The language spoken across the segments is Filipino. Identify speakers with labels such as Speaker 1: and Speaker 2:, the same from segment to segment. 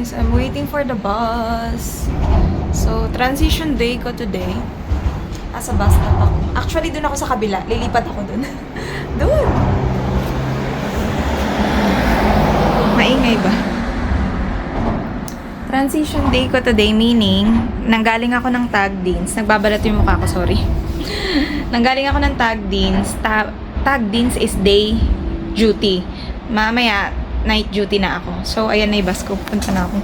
Speaker 1: guys. I'm waiting for the bus. So, transition day ko today. Nasa bus stop ako. Actually, dun ako sa kabila. Lilipat ako dun. Dun! Maingay ba? Transition day ko today, meaning, nanggaling ako ng Tagdeans. Nagbabalat yung mukha ko, sorry. Nanggaling ako ng Tagdeans. Tagdeans is day duty. Mamaya, night duty na ako. So, ayan na yung bus ko. Punta na ako.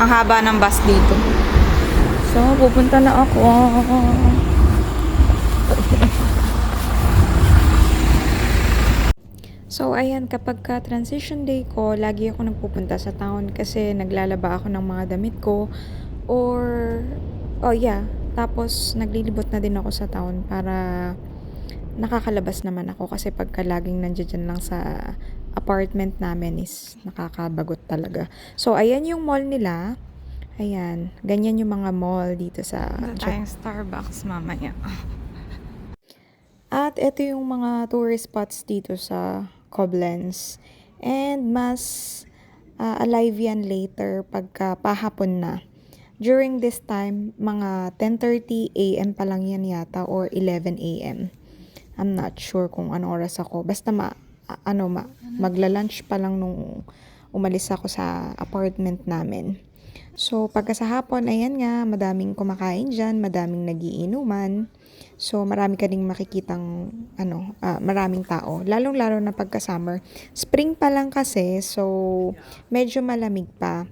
Speaker 1: Ang haba ng bus dito. So, pupunta na ako. So, ayan, kapag ka-transition day ko, lagi ako nagpupunta sa town kasi naglalaba ako ng mga damit ko or, tapos naglilibot na din ako sa town para nakakalabas naman ako kasi pagka laging nandiyan lang sa apartment namin is nakakabagot talaga. So, ayan yung mall nila. Ayan, ganyan yung mga mall dito sa tayong Starbucks mamaya. At ito yung mga tourist spots dito sa Koblenz. And mas alive yan later pagka pahapon na. During this time, mga 10:30 a.m. pa lang yan yata or 11 a.m. I'm not sure kung ano oras ako. Basta magla-lunch pa lang nung umalis ako sa apartment namin. So, pagka sa hapon, ayan nga, madaming kumakain dyan, madaming nagiinuman. So, marami ka ding makikitang, maraming tao. Lalong-lalo na pagka summer. Spring pa lang kasi, so, medyo malamig pa.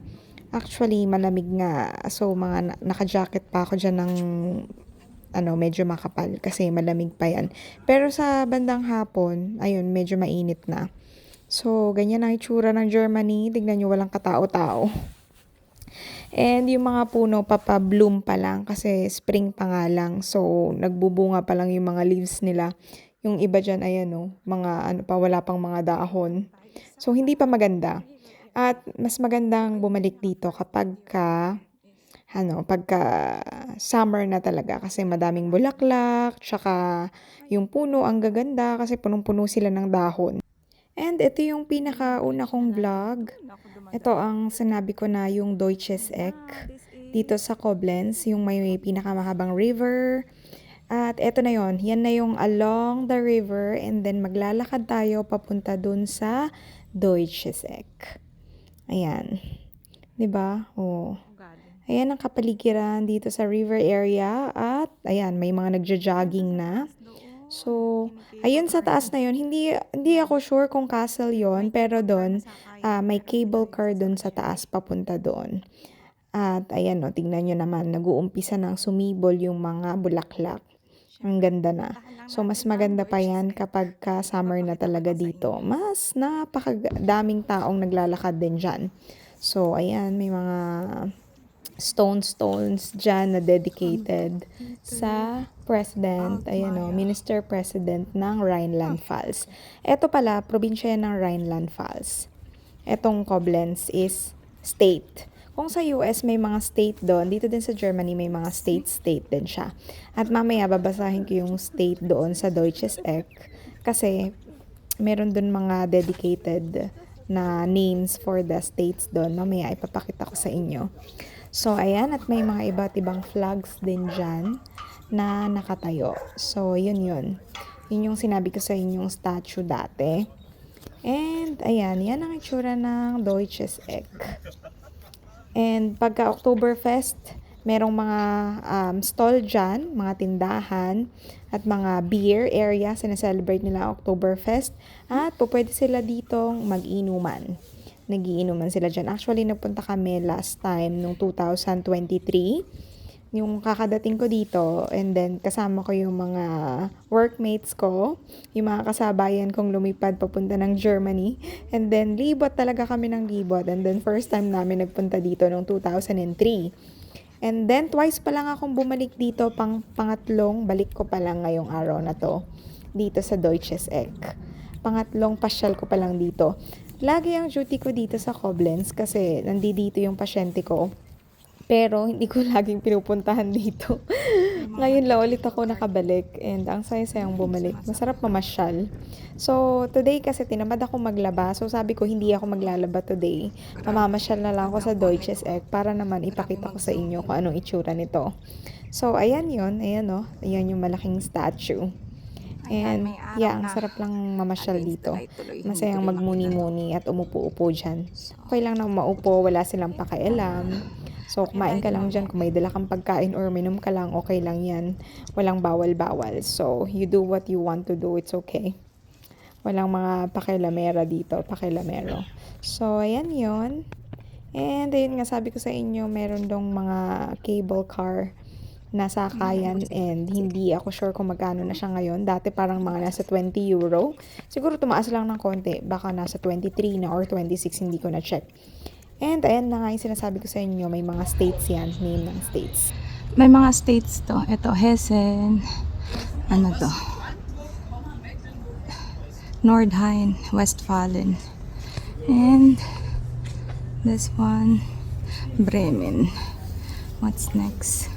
Speaker 1: Actually, malamig nga. So, naka-jacket pa ako dyan ng, medyo makapal kasi malamig pa yan. Pero sa bandang hapon, ayun, medyo mainit na. So, ganyan ang itsura ng Germany. Tignan nyo, walang katao-tao. And yung mga puno papa-bloom pa lang kasi spring pa nga lang. So, nagbubunga pa lang yung mga leaves nila. Yung iba dyan, mga wala pang mga dahon. So, hindi pa maganda. At mas magandang bumalik dito pagka summer na talaga kasi madaming bulaklak, tsaka yung puno ang gaganda kasi punong-puno sila ng dahon. And ito yung pinakauna kong vlog. Ito ang sinabi ko na yung Deutsches Eck dito sa Koblenz, yung may pinakamahabang river. At ito na yon, yan na yung along the river and then maglalakad tayo papunta dun sa Deutsches Eck. Ayan. 'Di ba? Oh. Ayan ang kapaligiran dito sa river area at ayan, may mga nagja-jogging na. So, ayun sa taas na yun, hindi ako sure kung castle yon pero doon, may cable car doon sa taas papunta doon. At ayan tingnan nyo naman, nag-uumpisa ng sumibol yung mga bulaklak. Ang ganda na. So, mas maganda pa yan kapag summer na talaga dito. Mas napakadaming taong naglalakad din dyan. So, ayan, may mga stones dyan na dedicated sa president, minister president ng Rhineland-Pfalz. Ito pala, probinsya ng Rhineland-Pfalz. Etong Koblenz is state. Kung sa US may mga state doon, dito din sa Germany may mga state din siya. At mamaya babasahin ko yung state doon sa Deutsches Eck kasi meron doon mga dedicated na names for the states doon. Mamaya ipapakita ko sa inyo. So, ayan, at may mga iba't ibang flags din dyan na nakatayo. So, yun. Yun yung sinabi ko sa inyong statue dati. And, ayan, yan ang itsura ng Deutsches Eck. And, pagka Oktoberfest, merong mga stall dyan, mga tindahan, at mga beer area, sinaselebrate nila Oktoberfest. At pwede sila ditong mag-inuman. Nagiinuman sila dyan. Actually, nagpunta kami last time, nung 2023. Yung kakadating ko dito, and then kasama ko yung mga workmates ko, yung mga kasabayan kong lumipad papunta ng Germany. And then, libot talaga kami ng libot. And then, first time namin nagpunta dito nung 2003. And then, twice pa lang akong bumalik dito, pangatlong balik ko pa lang ngayong araw na to, dito sa Deutsches Eck. Pangatlong pasyal ko pa lang dito. Lagi ang duty ko dito sa Koblenz kasi nandito yung pasyente ko. Pero hindi ko laging pinupuntahan dito. Ngayon lang ulit ako nakabalik and ang saya-sayang bumalik. Masarap mamasyal. So, today kasi tinamad ako maglaba. So, sabi ko hindi ako maglalaba today. Mamamasyal na lang ako sa Deutsches Eck para naman ipakita ko sa inyo kung anong itsura nito. So, ayan yun. Ayan o. Ayan yung malaking statue. And, yeah, ang sarap lang mamasyal dito. Masayang magmuni-muni at umupo-upo dyan. Okay lang na maupo, wala silang pakialam. So, kumain ka lang dyan. Kung may dala kang pagkain or minum ka lang, okay lang yan. Walang bawal-bawal. So, you do what you want to do. It's okay. Walang mga pakilamera dito, pakilamero. So, ayan yon. And, ayun nga, sabi ko sa inyo, meron dong mga cable car na sakayan and hindi ako sure kung magkano na siya ngayon. Dati parang mga nasa 20 euro. Siguro tumaas lang ng konti. Baka nasa 23 na or 26, hindi ko na check. And ayan na nga yung sinasabi ko sa inyo, may mga states yan, name ng states.
Speaker 2: May mga states to. Ito, Hessen. Ano to? Nordrhein, Westfalen. And this one, Bremen. What's next?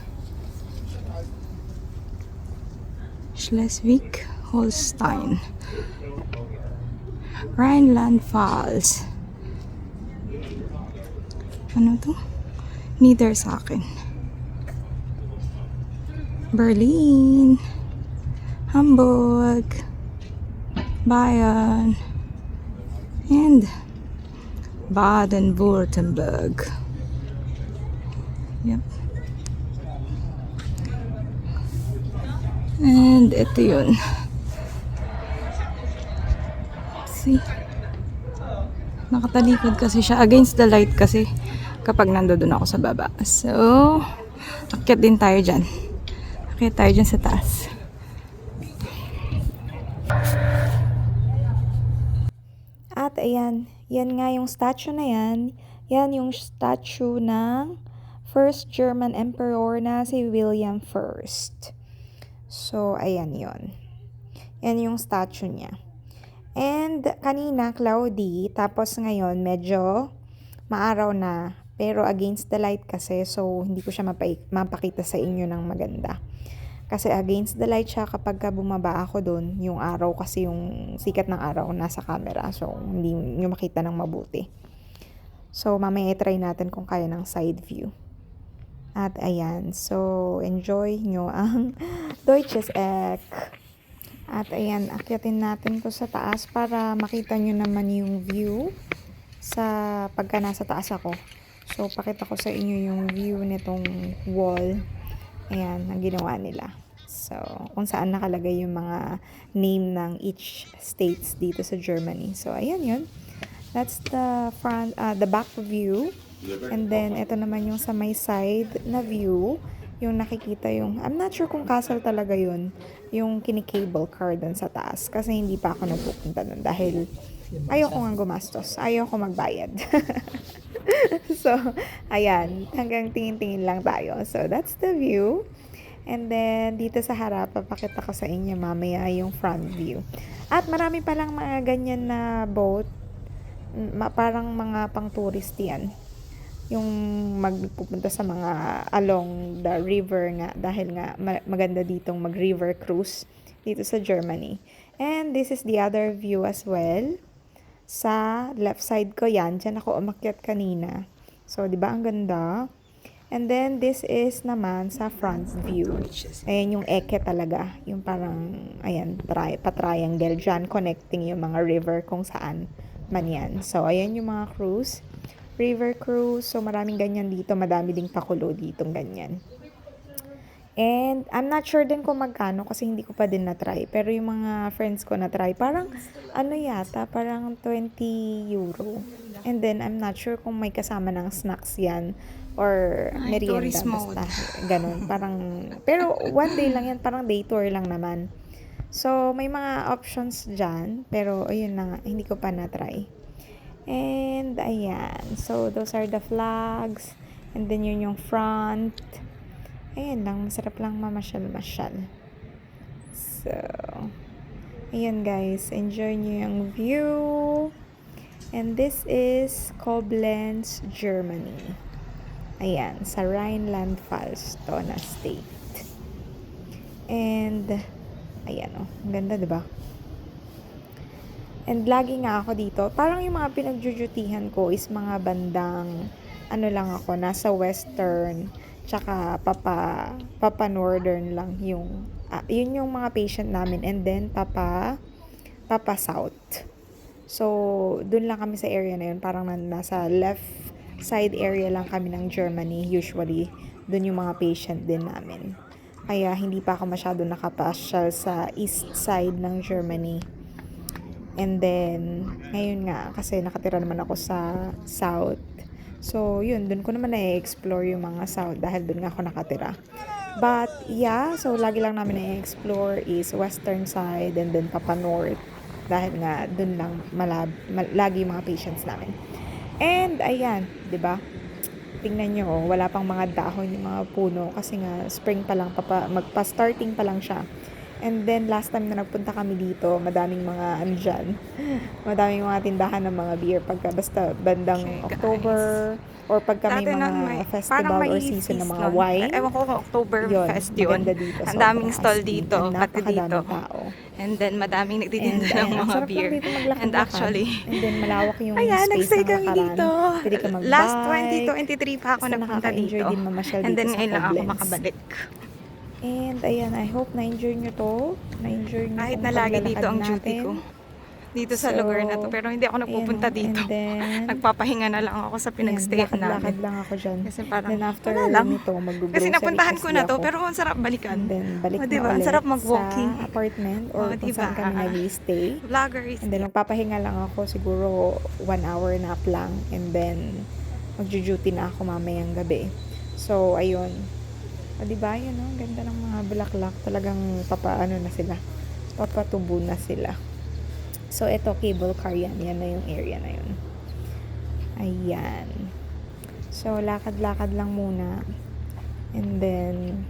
Speaker 2: Schleswig, Holstein. Rhineland-Pfalz. Ano to? Niedersachsen. Berlin. Hamburg. Bayern. And Baden-Württemberg. Yep. And ito yun. See? Nakatalikod kasi siya. Against the light kasi kapag nandoon ako sa baba. So, akyat din tayo dyan. Akyat tayo dyan sa taas.
Speaker 1: At ayan, yan nga yung statue na yan. Yan yung statue ng first German emperor na si William I. So, ayan yon. Yan yung statue niya. And kanina, cloudy. Tapos ngayon, medyo maaraw na. Pero against the light kasi. So, hindi ko siya mapakita sa inyo ng maganda. Kasi against the light siya kapag bumaba ako doon. Yung araw kasi yung sikat ng araw nasa camera. So, hindi nyo makita ng mabuti. So, mamaya try natin kung kaya ng side view. At ayan, so enjoy nyo ang Deutsches Eck. At ayan, akyatin natin to sa taas para makita nyo naman yung view sa pagka nasa taas ako. So, pakita ko sa inyo yung view nitong wall. Ayan, ang ginawa nila. So, kung saan nakalagay yung mga name ng each states dito sa Germany. So, ayan yun. That's the front, the back view. And then, ito naman yung sa may side na view. Yung nakikita yung, I'm not sure kung castle talaga yun. Yung kinikable car dun sa taas. Kasi hindi pa ako nagpupunta dun. Dahil ayoko nga gumastos. Ayoko magbayad. So, ayan. Hanggang tingin-tingin lang tayo. So, that's the view. And then, dito sa harap, papakita ko sa inyo mamaya yung front view. At marami palang mga ganyan na boat. Parang mga pang tourist yan. Yung magpupunta sa mga along the river nga dahil nga maganda ditong mag-river cruise dito sa Germany. And this is the other view as well. Sa left side ko yan, dyan ako umakyat kanina. So, di ba ang ganda? And then this is naman sa front view. Ayan yung eke talaga. Yung parang, ayan, pa-triangle dyan, connecting yung mga river kung saan man yan. So, ayan yung mga cruise. River cruise. So, maraming ganyan dito. Madami ding pakulo ditong ganyan. And, I'm not sure din kung magkano kasi hindi ko pa din na-try. Pero yung mga friends ko na-try, parang, ano yata, parang 20 euro. And then, I'm not sure kung may kasama ng snacks yan or merienda. Basta, ganun. Parang, pero one day lang yan. Parang day tour lang naman. So, may mga options dyan. Pero, ayun na nga. Hindi ko pa na-try. And, ayan. So, those are the flags. And then, yun yung front. Ayan lang. Masarap lang mamasyal-masyal. So, ayan guys. Enjoy nyo yung view. And this is Koblenz, Germany. Ayan. Sa Rhineland-Pfalz to na state. And, ayan oh, ang ganda, diba? And lagi nga ako dito, parang yung mga pinagjujutihan ko is mga bandang, ano lang ako, nasa western, tsaka papa northern lang yung, yun yung mga patient namin. And then, papa south. So, dun lang kami sa area na yun, parang nasa left side area lang kami ng Germany, usually. Dun yung mga patient din namin. Kaya, hindi pa ako masyado nakapasyal sa east side ng Germany. And then, ngayon nga, kasi nakatira naman ako sa South. So, yun, dun ko naman na-explore yung mga South dahil dun nga ako nakatira. But, yeah, so lagi lang namin na-explore is Western side and then Papa North. Dahil nga, dun lang lagi yung mga patients namin. And, ayan, di ba? Tingnan nyo, oh, wala pang mga dahon yung mga puno kasi nga, spring pa lang, magpa-starting pa lang siya. And then, last time na nagpunta kami dito, madaming mga andyan. Madaming mga tindahan ng mga beer pagka basta bandang
Speaker 2: Okay, guys.
Speaker 1: October or pagka may
Speaker 2: Dati nun
Speaker 1: mga
Speaker 2: parang
Speaker 1: festival
Speaker 2: may
Speaker 1: or season ng
Speaker 2: feast
Speaker 1: mga
Speaker 2: nun.
Speaker 1: wine.
Speaker 2: Ewan ko kung October
Speaker 1: Yun,
Speaker 2: fest yun.
Speaker 1: maganda dito.
Speaker 2: Ang
Speaker 1: Sobra,
Speaker 2: daming stall
Speaker 1: as in,
Speaker 2: dito,
Speaker 1: and
Speaker 2: pati dito.
Speaker 1: napakadaming tao.
Speaker 2: And then madaming
Speaker 1: And
Speaker 2: nagtitinda ng
Speaker 1: ayan, ang
Speaker 2: mga
Speaker 1: sarap lang
Speaker 2: beer.
Speaker 1: dito maglakad-lakad.
Speaker 2: And actually,
Speaker 1: And then malawak yung
Speaker 2: ayan,
Speaker 1: space
Speaker 2: nagstay
Speaker 1: ng
Speaker 2: kami
Speaker 1: lakaran.
Speaker 2: dito.
Speaker 1: Pwede ka mag-bike.
Speaker 2: Last 2023 pa ako
Speaker 1: Basta
Speaker 2: nagpunta
Speaker 1: nakaka-enjoy
Speaker 2: dito.
Speaker 1: din mamasyal
Speaker 2: And
Speaker 1: dito
Speaker 2: then
Speaker 1: sa
Speaker 2: ngayon lang ako
Speaker 1: Koblenz.
Speaker 2: makabalik.
Speaker 1: And ayan, I hope na-enjoy nyo to. Na-enjoy nyo
Speaker 2: Kahit
Speaker 1: tong
Speaker 2: na lagi
Speaker 1: paglalakad
Speaker 2: dito ang duty
Speaker 1: natin.
Speaker 2: ko. Dito sa lugar na to. Pero hindi ako nagpupunta
Speaker 1: ayan,
Speaker 2: dito.
Speaker 1: and then,
Speaker 2: Nagpapahinga na lang ako sa pinagstay namin.
Speaker 1: lakad-lakad lang ako dyan.
Speaker 2: Kasi parang,
Speaker 1: Then after
Speaker 2: wala lang.
Speaker 1: nito, mag-grocery
Speaker 2: Kasi napuntahan ko na to,
Speaker 1: ako.
Speaker 2: pero ang sarap balikan.
Speaker 1: And then, balik
Speaker 2: O,
Speaker 1: na
Speaker 2: diba? Ang
Speaker 1: ulit
Speaker 2: sarap mag-walking.
Speaker 1: sa apartment or
Speaker 2: O,
Speaker 1: kung
Speaker 2: diba?
Speaker 1: saan kami nag-stay.
Speaker 2: Vloggers.
Speaker 1: And then, magpapahinga lang ako siguro 1 hour nap lang. And then, magjo-duty na ako mamayang gabi. So, ayun. O, diba? Yun, no? Ganda ng mga bulaklak. Talagang papaano na sila. Papatubo na sila. So, ito, cable car yan. Yan na yung area na yun. Ayan. So, lakad-lakad lang muna. And then,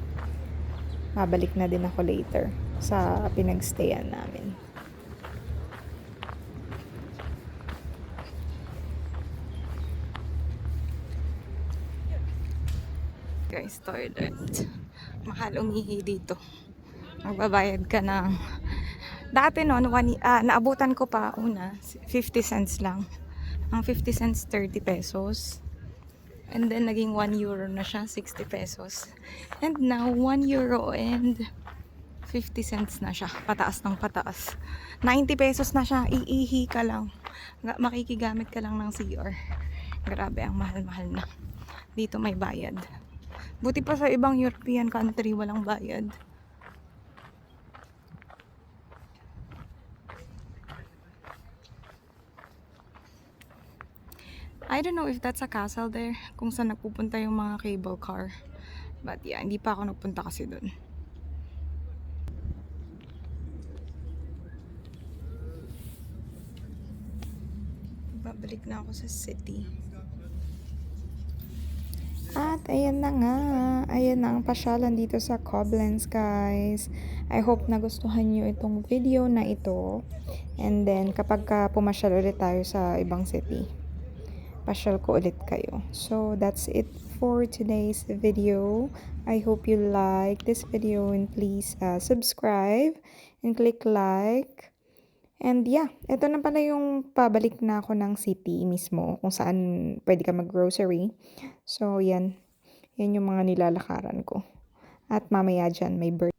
Speaker 1: babalik na din ako later sa pinagstayan namin.
Speaker 2: Guys, toilet. Mahal umihi dito. Magbabayad ka ng... Dati noon, naabutan ko pa una, 50 cents lang. Ang 50 cents, 30 pesos. And then, naging 1 euro na siya, 60 pesos. And now, 1 euro and 50 cents na siya. Pataas ng pataas. 90 pesos na siya. Iihi ka lang. Makikigamit ka lang ng CR. Grabe, ang mahal-mahal na. Dito may bayad. Buti pa sa ibang European country, walang bayad. I don't know if that's a castle there, kung saan nagpupunta yung mga cable car. But yeah, hindi pa ako nagpunta kasi dun. Babalik na ako sa city.
Speaker 1: At ayan na nga. Ayan na ang pasyalan dito sa Koblenz, guys. I hope nagustuhan nyo itong video na ito. And then, kapag pumasyal ulit tayo sa ibang city, pasyal ko ulit kayo. So, that's it for today's video. I hope you like this video and please subscribe and click like. And yeah, ito na pala yung pabalik na ako ng city mismo kung saan pwede ka mag-grocery. So, yan. Yan yung mga nilalakaran ko. At mamaya dyan, may bird.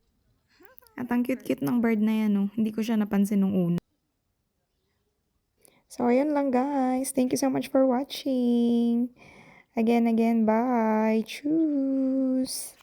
Speaker 1: At ang cute-cute ng bird na yan, no? Hindi ko siya napansin nung una. So, ayun lang guys. Thank you so much for watching. Again, bye. Tschüss.